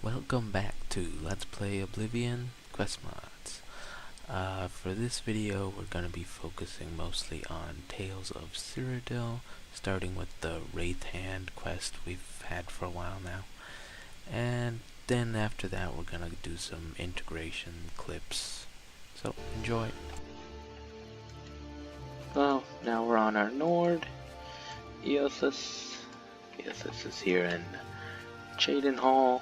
Welcome back to Let's Play Oblivion Quest Mods. For this video we're going to be focusing mostly on Tales of Cyrodiil, starting with the Wraith hand quest we've had for a while now. And then after that we're going to do some integration clips. So enjoy. Well, now we're on our Nord. Eothas is here in Cheydinhal.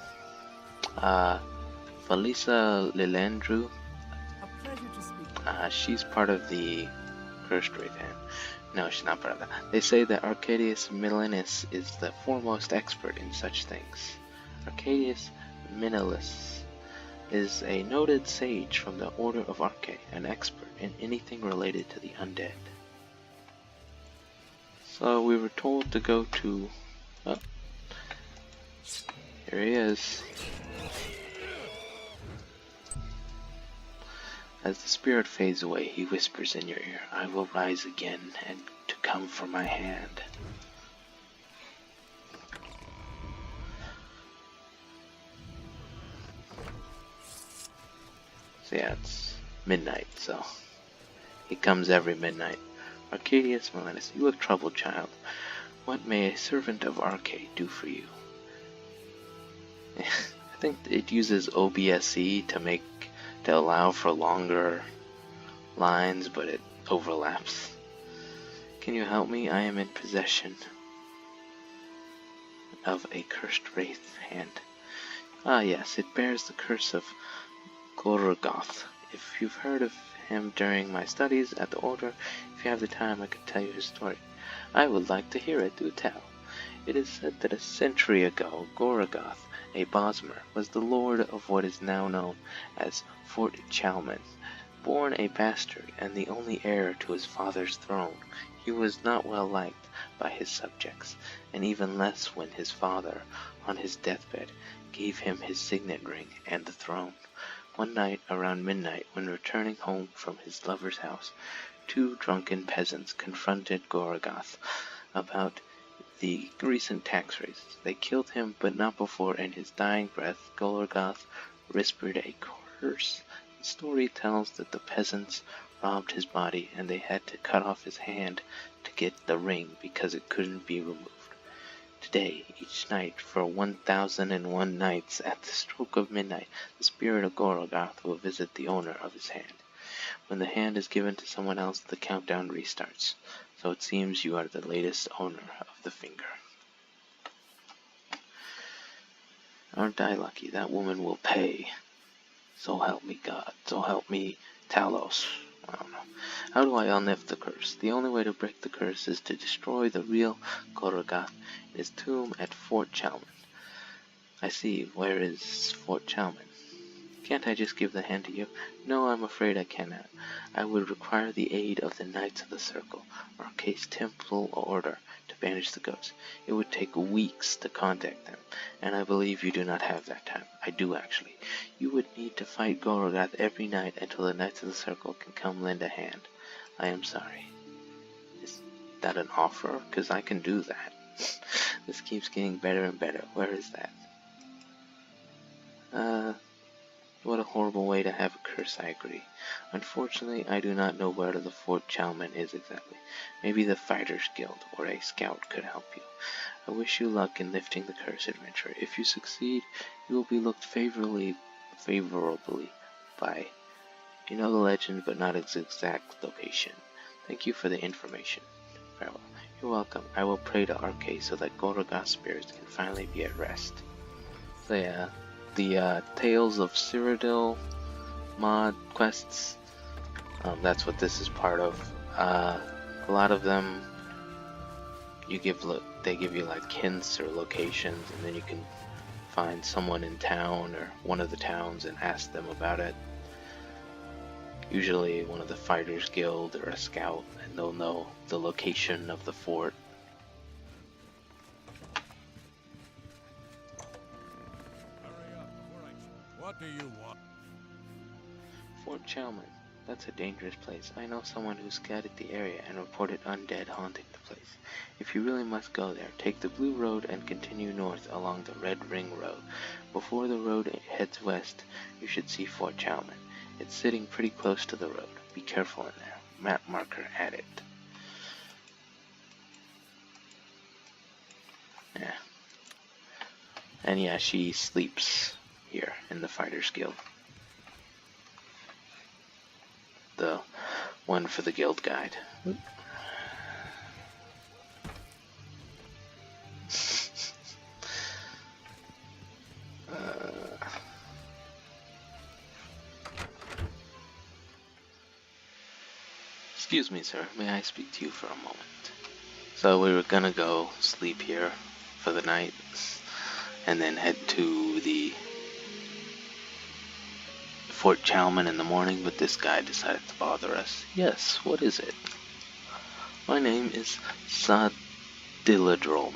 Felisa Lilandru, she's part of the Cursed Wraith hand. No, she's not part of that. They say that Arcadius Miscellaneous is the foremost expert in such things. Arcadius Miscellaneous is a noted sage from the Order of Arche, an expert in anything related to the undead. So we were told to go to... oh, here he is. As the spirit fades away, he whispers in your ear, "I will rise again, and to come for my hand." So yeah, it's midnight, so he comes every midnight. Arcadius Miscellaneous, you look troubled, child. What may a servant of Arche do for you? I think it uses OBSE to allow for longer lines, but it overlaps. Can you help me? I am in possession of a cursed wraith hand. Ah yes, it bears the curse of Gorgoth. If you've heard of him during my studies at the Order, if you have the time I could tell you his story. I would like to hear it, do tell. It is said that a century ago, Gorgoth, a Bosmer, was the lord of what is now known as Fort Chalmon. Born a bastard and the only heir to his father's throne, he was not well liked by his subjects, and even less when his father, on his deathbed, gave him his signet ring and the throne. One night around midnight, when returning home from his lover's house, two drunken peasants confronted Gorgoth about the recent tax raises. They killed him, but not before in his dying breath Gorgoth whispered a curse. The story tells that the peasants robbed his body and they had to cut off his hand to get the ring because it couldn't be removed. Today, each night, for 1001 nights, at the stroke of midnight, the spirit of Gorgoth will visit the owner of his hand. When the hand is given to someone else, the countdown restarts. So it seems you are the latest owner of the finger. Aren't I lucky? That woman will pay. So help me God. So help me Talos. I don't know. How do I unlift the curse? The only way to break the curse is to destroy the real Gorgoth in his tomb at Fort Chalmon. I see. Where is Fort Chalmon? Can't I just give the hand to you? No, I'm afraid I cannot. I would require the aid of the Knights of the Circle, Arche's temple order, to banish the ghosts. It would take weeks to contact them, and I believe you do not have that time. I do, actually. You would need to fight Gorgoth every night until the Knights of the Circle can come lend a hand. I am sorry. Is that an offer? Because I can do that. This keeps getting better and better. Where is that? What a horrible way to have a curse, I agree. Unfortunately, I do not know where the Fort Chalmon is exactly. Maybe the Fighters Guild or a scout could help you. I wish you luck in lifting the curse, adventurer. If you succeed, you will be looked favorably by. You know the legend, but not its exact location. Thank you for the information. Farewell. You're welcome. I will pray to Arche so that Gorgoth's spirits can finally be at rest. So yeah. The Tales of Cyrodiil mod quests, that's what this is part of. A lot of them, they give you like hints or locations, and then you can find someone in town or one of the towns and ask them about it. Usually one of the Fighters Guild or a scout, and they'll know the location of the fort. What do you want? Fort Chalmon. That's a dangerous place. I know someone who scouted the area and reported undead haunting the place. If you really must go there, take the Blue Road and continue north along the Red Ring Road. Before the road heads west, you should see Fort Chalman. It's sitting pretty close to the road. Be careful in there. Map marker added. Yeah. And yeah, she sleeps here in the Fighters Guild. The one for the guild guide. Excuse me, sir. May I speak to you for a moment? So we were gonna go sleep here for the night and then head to the Fort Chalman in the morning, but this guy decided to bother us. Yes, what is it? My name is Cyrodiil.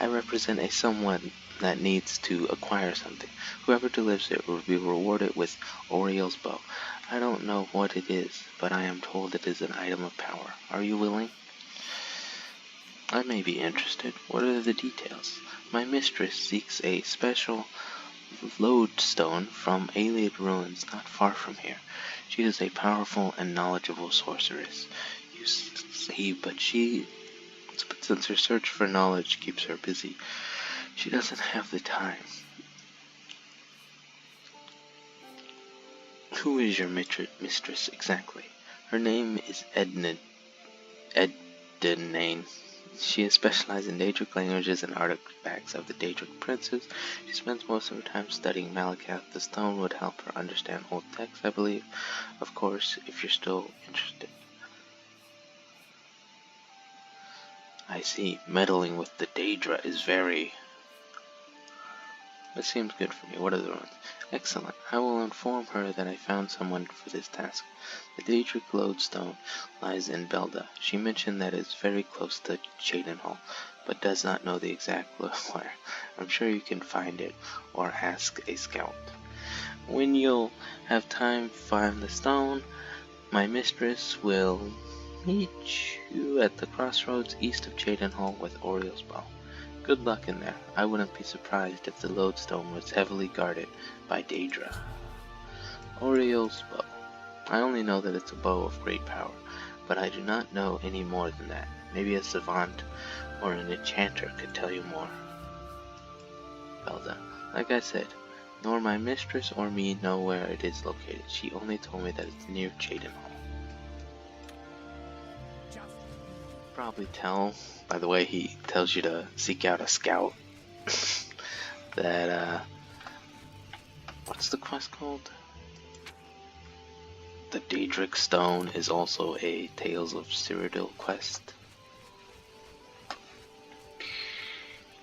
I represent a someone that needs to acquire something. Whoever delivers it will be rewarded with Oriel's bow. I don't know what it is, but I am told it is an item of power. Are you willing? I may be interested. What are the details? My mistress seeks a special lodestone from Allied ruins not far from here. She is a powerful and knowledgeable sorceress. You see, but since her search for knowledge keeps her busy, she doesn't have the time. Who is your mistress exactly? Her name is Ednane. She is specialized in Daedric languages and artifacts of the Daedric princes. She spends most of her time studying Malakath. The stone would help her understand old texts, I believe. Of course, if you're still interested. I see. Meddling with the Daedra is very... That seems good for me. What are the ruins? Excellent. I will inform her that I found someone for this task. The Daedric lodestone lies in Belda. She mentioned that it's very close to Cyrodiil, but does not know the exact where. I'm sure you can find it, or ask a scout. When you'll have time to find the stone, my mistress will meet you at the crossroads east of Cyrodiil with Oriel's bow. Good luck in there. I wouldn't be surprised if the lodestone was heavily guarded by Daedra. Oriel's bow. I only know that it's a bow of great power, but I do not know any more than that. Maybe a savant or an enchanter could tell you more. Belda. Like I said, nor my mistress or me know where it is located. She only told me that it's near Cyrodiil. Probably tell by the way he tells you to seek out a scout that what's the quest called? The Daedric Stone is also a Tales of Cyrodiil quest.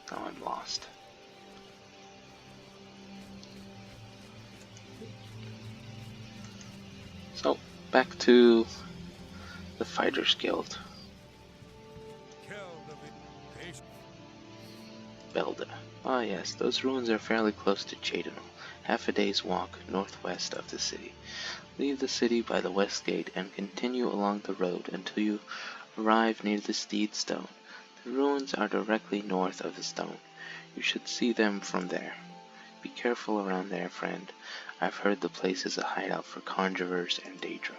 Now I'm lost. So back to the Fighters Guild. Belda. Ah yes, those ruins are fairly close to Cyrodiil, half a day's walk northwest of the city. Leave the city by the west gate and continue along the road until you arrive near the Steed Stone. The ruins are directly north of the stone. You should see them from there. Be careful around there, friend. I've heard the place is a hideout for conjurers and Daedra.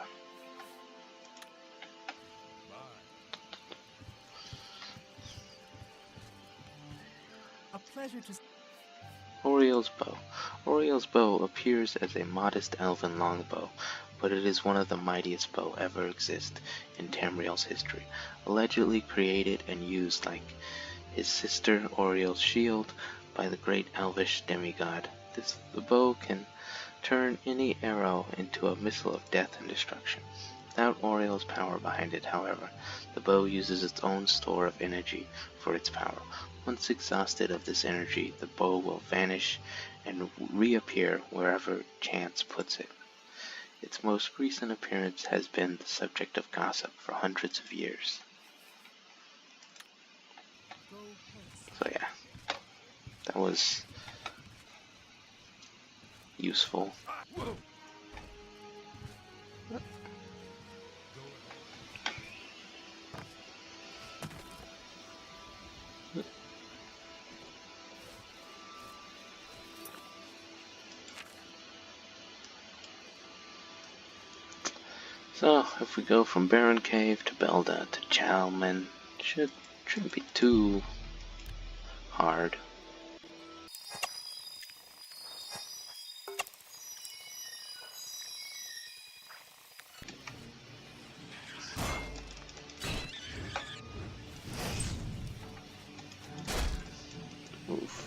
Oriel's bow. Oriel's bow appears as a modest elven longbow, but it is one of the mightiest bow ever exist in Tamriel's history. Allegedly created and used like his sister Oriel's shield by the great elvish demigod. The bow can turn any arrow into a missile of death and destruction. Without Oriel's power behind it, however, the bow uses its own store of energy for its power. Once exhausted of this energy, the bow will vanish and reappear wherever chance puts it. Its most recent appearance has been the subject of gossip for hundreds of years. So yeah, that was useful. So, if we go from Baron Cave to Belda to Chalman, shouldn't be too hard. Oof.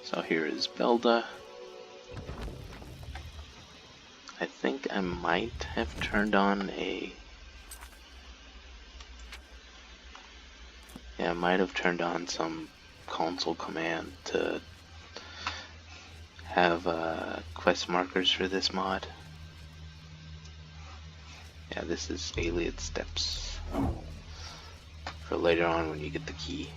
So here is Belda. I think I might have turned on a... Yeah, I might have turned on some console command to have quest markers for this mod. Yeah, this is Alien Steps for later on when you get the key.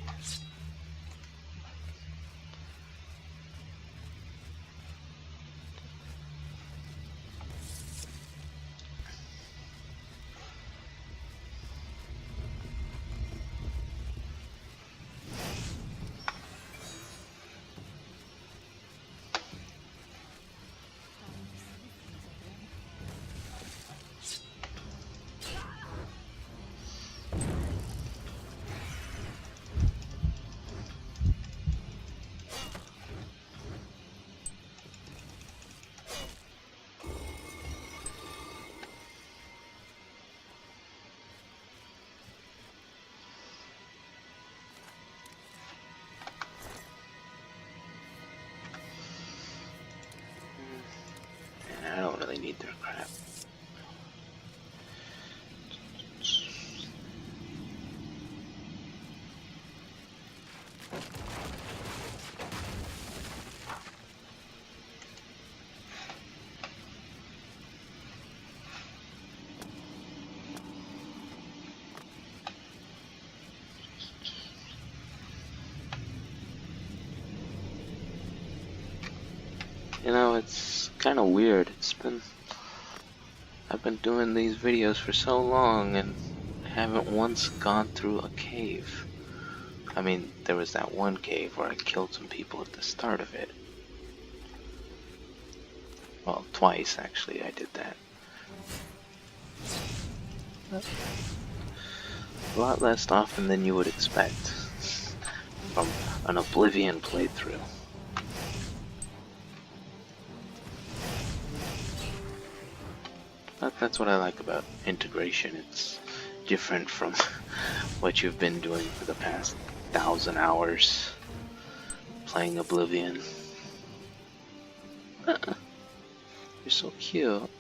I don't really need their crap. You know, it's kind of weird. I've been doing these videos for so long and I haven't once gone through a cave. I mean, there was that one cave where I killed some people at the start of it. Well, twice actually I did that. A lot less often than you would expect from an Oblivion playthrough. But that's what I like about integration. It's different from what you've been doing for the past 1,000 hours playing Oblivion. You're so cute.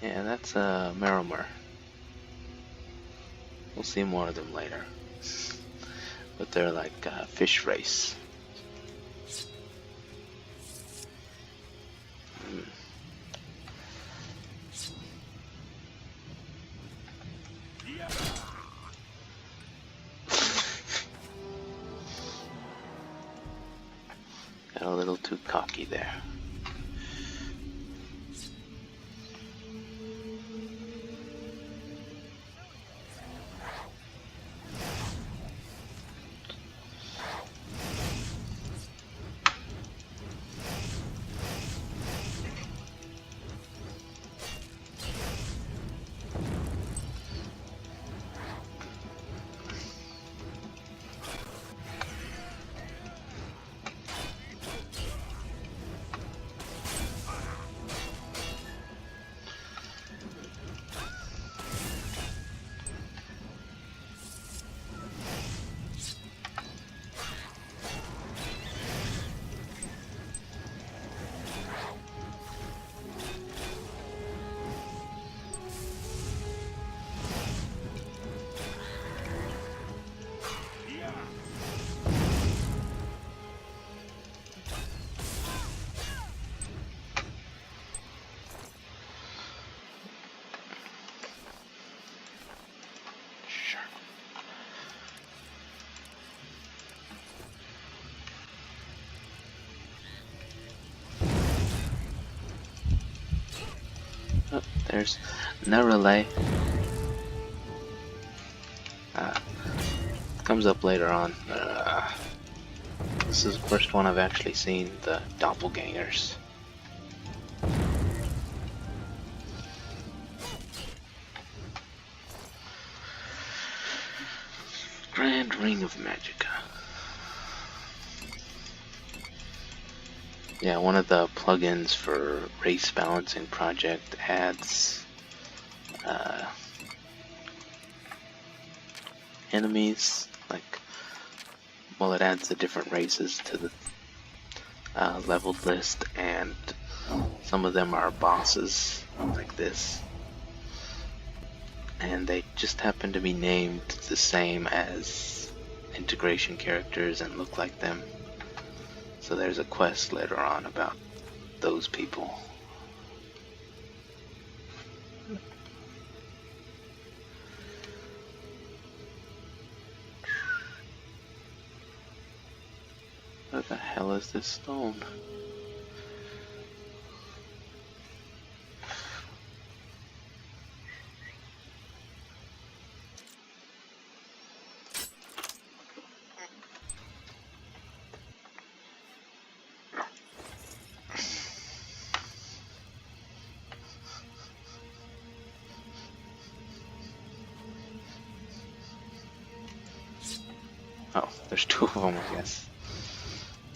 Yeah, that's Merrimer. We'll see more of them later. But they're like fish race. Got a little too cocky there. Oh, there's Nerele. Comes up later on. This is the first one I've actually seen, the Doppelgängers. Grand Ring of Magicka. Yeah, one of the plugins for race balancing project adds enemies, it adds the different races to the leveled list, and some of them are bosses, like this. And they just happen to be named the same as integration characters and look like them. So there's a quest later on about those people. What the hell is this stone? Oh, there's two of them, I guess.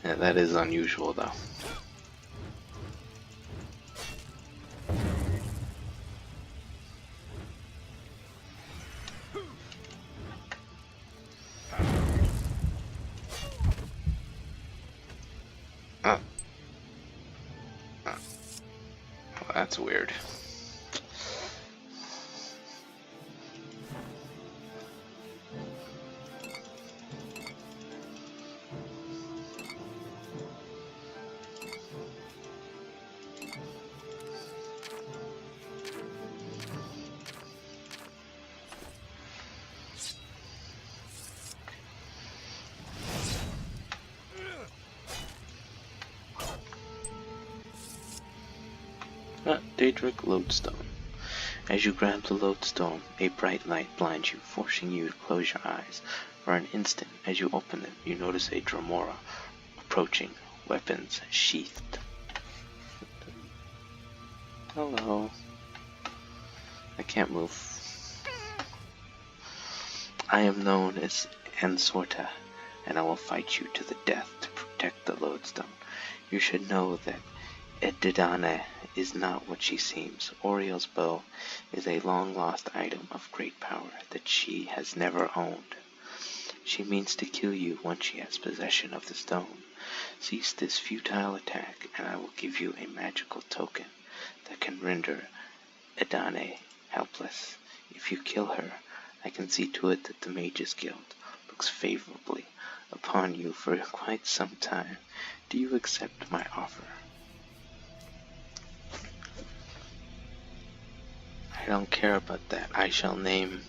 Yeah, that is unusual, though. Well, that's weird. Daedric Lodestone. As you grab the lodestone, a bright light blinds you, forcing you to close your eyes. For an instant, as you open them, you notice a Dremora approaching, weapons sheathed. Hello. I can't move. I am known as Ansorta, and I will fight you to the death to protect the lodestone. You should know that Edidane is not what she seems. Oriel's bow is a long-lost item of great power that she has never owned. She means to kill you once she has possession of the stone. Cease this futile attack, and I will give you a magical token that can render Edane helpless. If you kill her, I can see to it that the Mages Guild looks favorably upon you for quite some time. Do you accept my offer? I don't care about that. I shall name,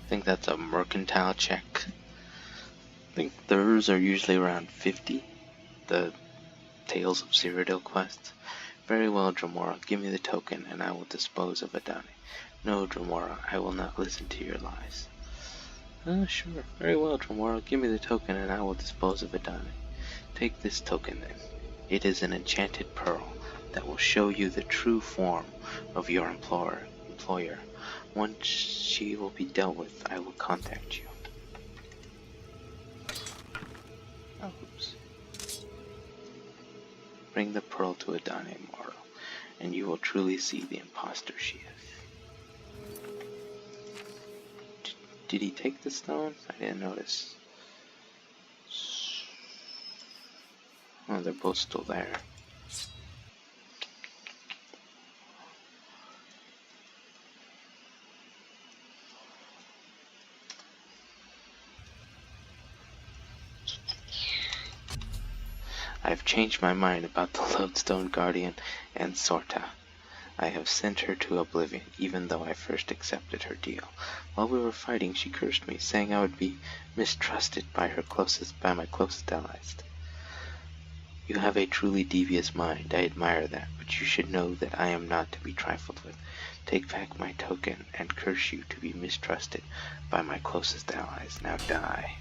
I think that's a mercantile check. I think theirs are usually around 50, the Tales of Cyrodiil quests. Very well, Dremora, give me the token and I will dispose of Edane. No, Dremora, I will not listen to your lies. Sure. Very well, Dremora, give me the token and I will dispose of Edane. Take this token then. It is an enchanted pearl that will show you the true form of your employer. Once she will be dealt with, I will contact you. Oh, oops. Bring the pearl to Edane Moro, and you will truly see the imposter she is. Did he take the stone? I didn't notice. Oh, they're both still there. I have changed my mind about the Lodestone Guardian and Sorta. I have sent her to Oblivion, even though I first accepted her deal. While we were fighting, she cursed me, saying I would be mistrusted by my closest allies. You have a truly devious mind. I admire that, but you should know that I am not to be trifled with. take back my token, and curse you to be mistrusted by my closest allies. Now die.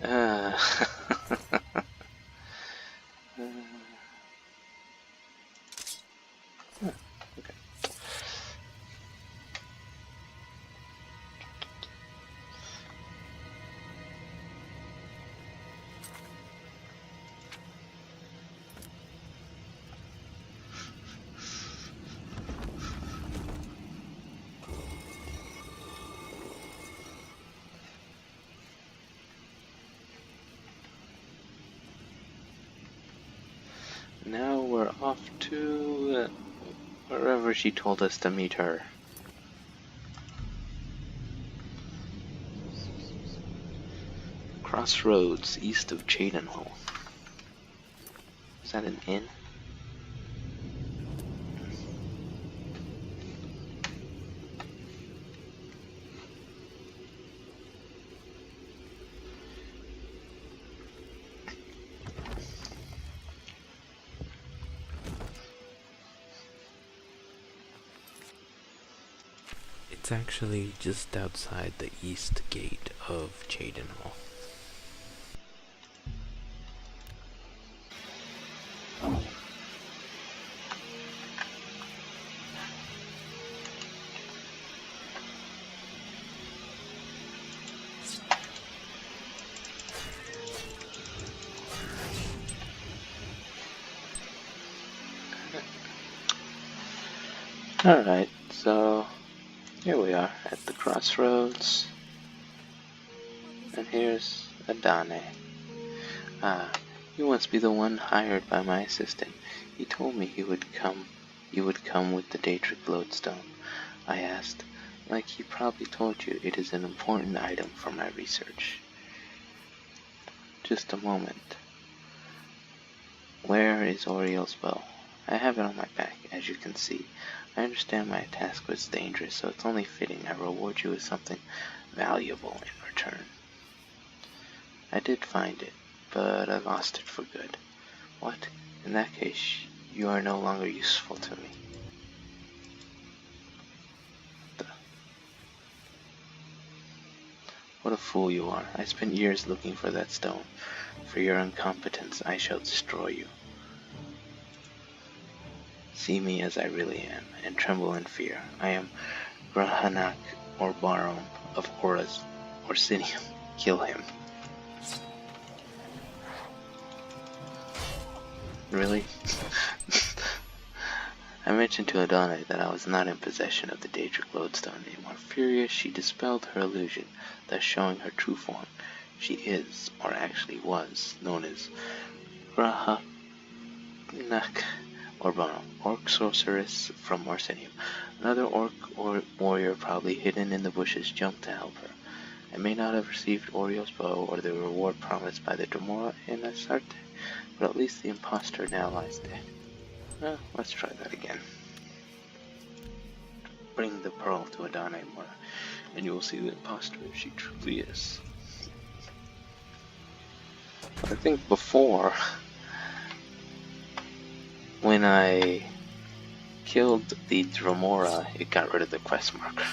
uh, okay. Now we're off to wherever she told us to meet her. Crossroads, east of Cyrodiil. Is that an inn? It's actually just outside the east gate of Cyrodiil. Alright, so here we are at the crossroads, and here's Adane. Ah, you must be the one hired by my assistant. He told me you would come with the Daedric Lodestone. I asked, like he probably told you, it is an important item for my research. Just a moment. Where is Oriel's bow? I have it on my back, as you can see. I understand my task was dangerous, so it's only fitting I reward you with something valuable in return. I did find it, but I lost it for good. What? In that case, you are no longer useful to me. What a fool you are. I spent years looking for that stone. For your incompetence, I shall destroy you. See me as I really am, and tremble in fear. I am Grahanak or Baron of Orsinium. Kill him. Really? I mentioned to Adane that I was not in possession of the Daedric Lodestone anymore. Furious, she dispelled her illusion, thus showing her true form. She is, or actually was, known as Grahanak or Baron, orc sorceress from Orsinium. Another orc or warrior, probably hidden in the bushes, jumped to help her. I may not have received Oriel's bow or the reward promised by the Dremora in Asarte, but at least the impostor now lies dead. Well, let's try that again. Bring the pearl to Adane, and you will see the impostor if she truly is. I think before, when I killed the Dremora, it got rid of the quest marker.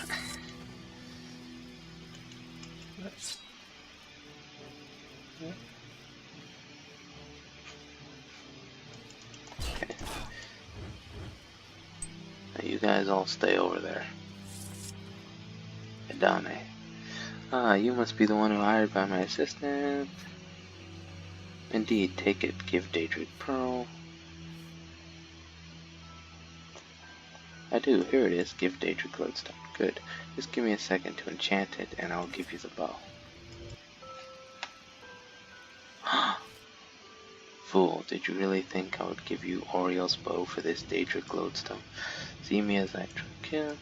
Okay. Now you guys all stay over there. Adane. Ah, you must be the one who hired by my assistant. Indeed, take it. Give Daedric Pearl. I do. Here it is. Give Daedric Lodestone. Good. Just give me a second to enchant it, and I'll give you the bow. Fool, did you really think I would give you Oriel's bow for this Daedric Lodestone? See me as I kill.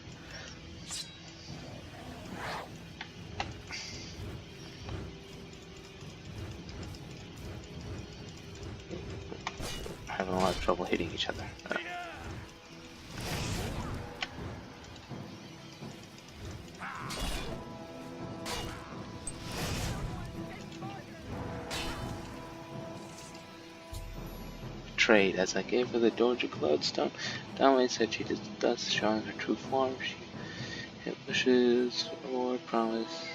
Having a lot of trouble hitting each other. betrayed. As I gave her the Daedric Lodestone, Dame said she did thus, showing her true form. She hit wishes, reward, promise.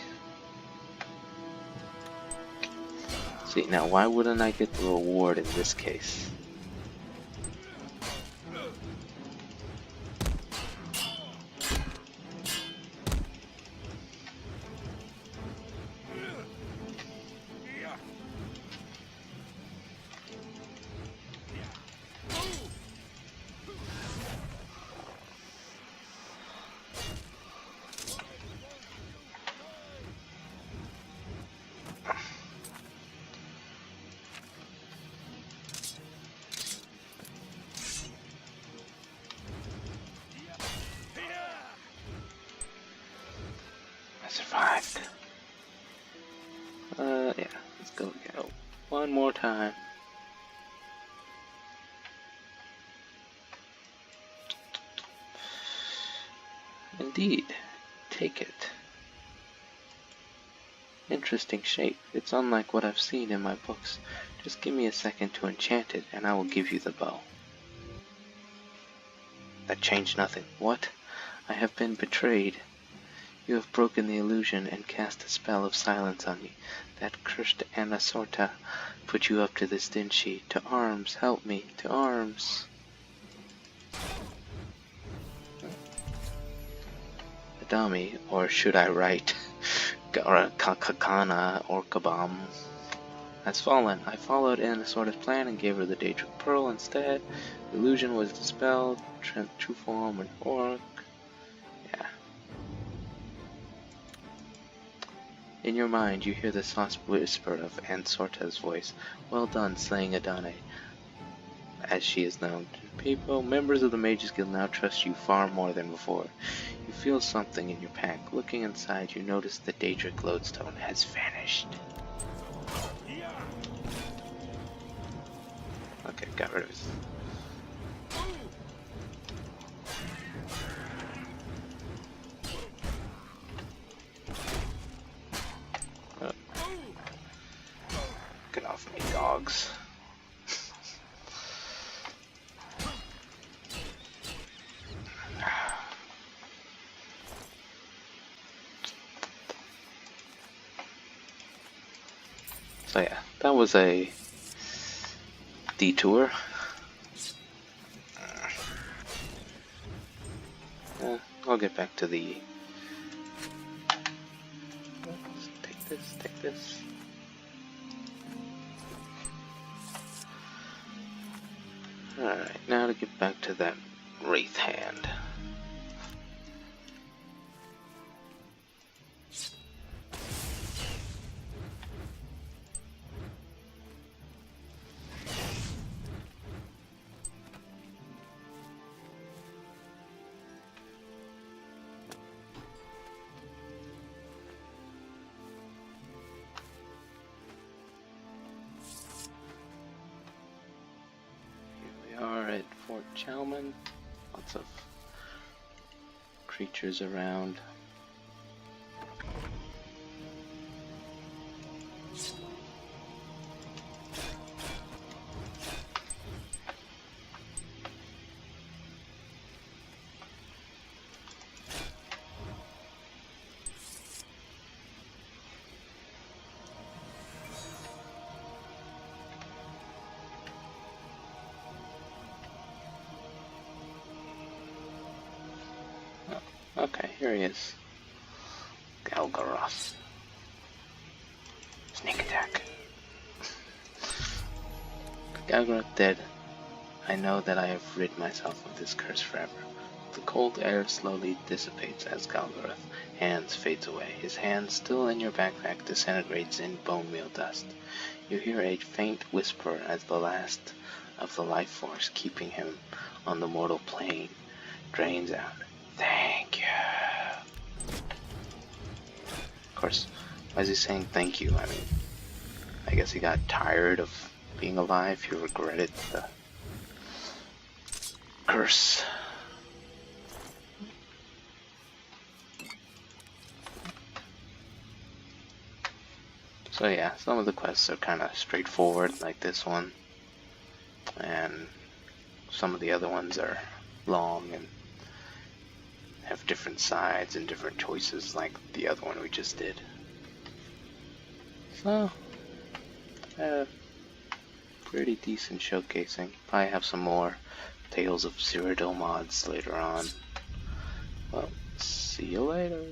See, now why wouldn't I get the reward in this case? Survived. Yeah, let's go one more time. Indeed, take it. Interesting shape. It's unlike what I've seen in my books. Just give me a second to enchant it, and I will give you the bow. That changed nothing. What? I have been betrayed. You have broken the illusion and cast a spell of silence on me. That cursed Anasorta put you up to this, didn't she? To arms, help me, to arms. Adami, or should I write Kakakana or Kabam, has fallen. I followed Anasorta's plan and gave her the Daedric Pearl instead. The illusion was dispelled, true form and orc. Yeah. In your mind, you hear the soft whisper of Ansorta's voice. Well done, slaying Adane, as she is known to people. Members of the Mages Guild now trust you far more than before. You feel something in your pack. Looking inside, you notice the Daedric Lodestone has vanished. Okay, got rid of it. Get off me, dogs. So yeah, that was a detour. I'll get back to the... Take this. Alright, now to get back to that Wraith hand. At Fort Chalman, lots of creatures around. Okay, here he is. Galgaroth. Sneak attack. Galgaroth dead. I know that I have rid myself of this curse forever. The cold air slowly dissipates as Galgaroth's hands fades away. His hand, still in your backpack, disintegrates in bone meal dust. You hear a faint whisper as the last of the life force keeping him on the mortal plane drains out. Thank you. Of course, why is he saying thank you? I mean, I guess he got tired of being alive. He regretted the curse. So yeah, some of the quests are kind of straightforward, like this one. and some of the other ones are long and have different sides and different choices like the other one we just did. So, pretty decent showcasing. Probably have some more Tales of Cyrodiil mods later on. Well, see you later.